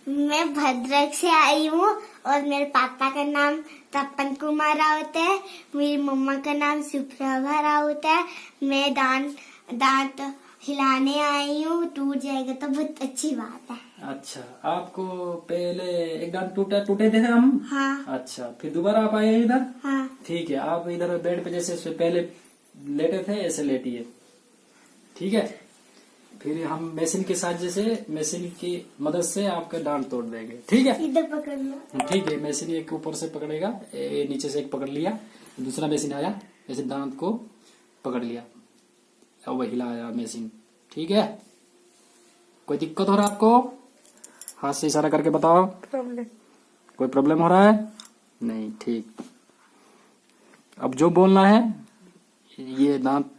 मैं भद्रक से आई हूँ और मेरे पापा का नाम तपन कुमार राउत है। मेरी मम्मा का नाम सुप्रभा राउत है। मैं दांत हिलाने आई हूँ, टूट जाएगा तो बहुत अच्छी बात है। अच्छा, आपको पहले एक दांत टूटे थे हम? हाँ। अच्छा, फिर दोबारा आप आए इधर? हाँ। ठीक है, आप इधर बेड पे जैसे पहले लेटे थे ऐसे लेटिए, ठीक है। फिर हम मशीन के साथ जैसे मशीन की मदद से आपका दांत तोड़ देंगे, ठीक है। इधर पकड़ लो। ठीक है, मशीन एक ऊपर से पकड़ेगा, नीचे से एक पकड़ लिया, दूसरा मशीन आया ऐसे दांत को पकड़ लिया और वह हिलाया मशीन, ठीक है। कोई दिक्कत हो रहा है आपको? हाथ से इशारा करके बताओ। प्रॉब्लम? कोई प्रॉब्लम हो रहा है? नहीं, ठीक। अब जो बोलना है, ये दांत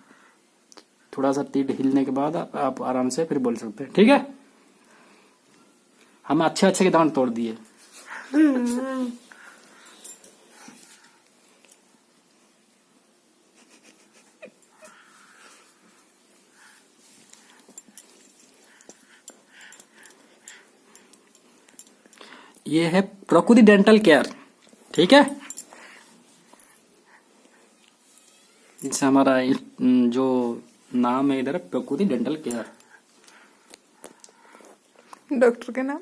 थोड़ा सा तीर हिलने के बाद आप आराम से फिर बोल सकते हैं, ठीक है। हम अच्छे के दांत तोड़ दिए। ये है प्रकृति डेंटल केयर, ठीक है। इससे हमारा जो नाम है इधर प्रकृति डेंटल केयर। डॉक्टर का नाम?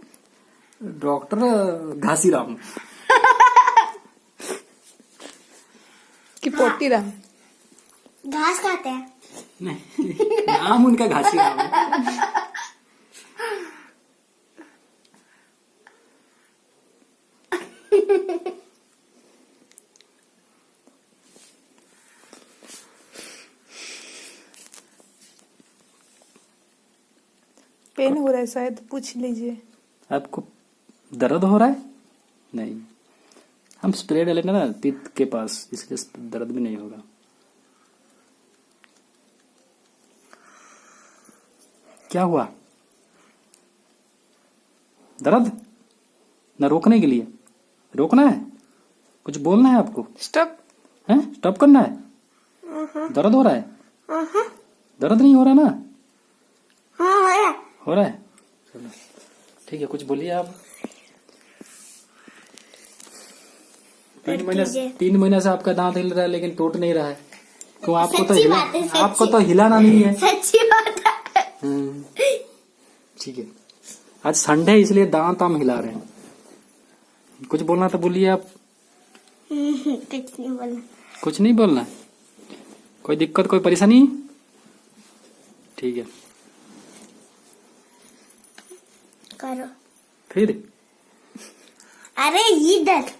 डॉक्टर घासीराम कि पोटीराम? घास खाते हैं? नहीं, नाम उनका घासीराम है। पेन हो रहा है शायद, पूछ लीजिए। आपको दर्द हो रहा है? नहीं, हम स्प्रे डालेंगे ना टीथ के पास, इसलिए दर्द भी नहीं होगा। क्या हुआ? दर्द? ना रोकने के लिए? रोकना है? कुछ बोलना है आपको? स्टॉप है? स्टॉप करना है? दर्द हो रहा है? दर्द नहीं हो रहा ना? हाँ हो रहा है। हो रहा है? चलो ठीक है, कुछ बोलिए आप। 3 महीने से आपका दांत हिल रहा है लेकिन टूट नहीं रहा है। तो आपको तो हिलाना नहीं है। सच्ची बात है। ठीक है, आज संडे इसलिए दांत हम हिला रहे हैं। कुछ बोलना तो बोलिए आप। कुछ नहीं बोलना। कुछ नहीं बोलना? कोई दिक्कत, कोई परेशानी? ठीक है, करो फिर। अरे इधर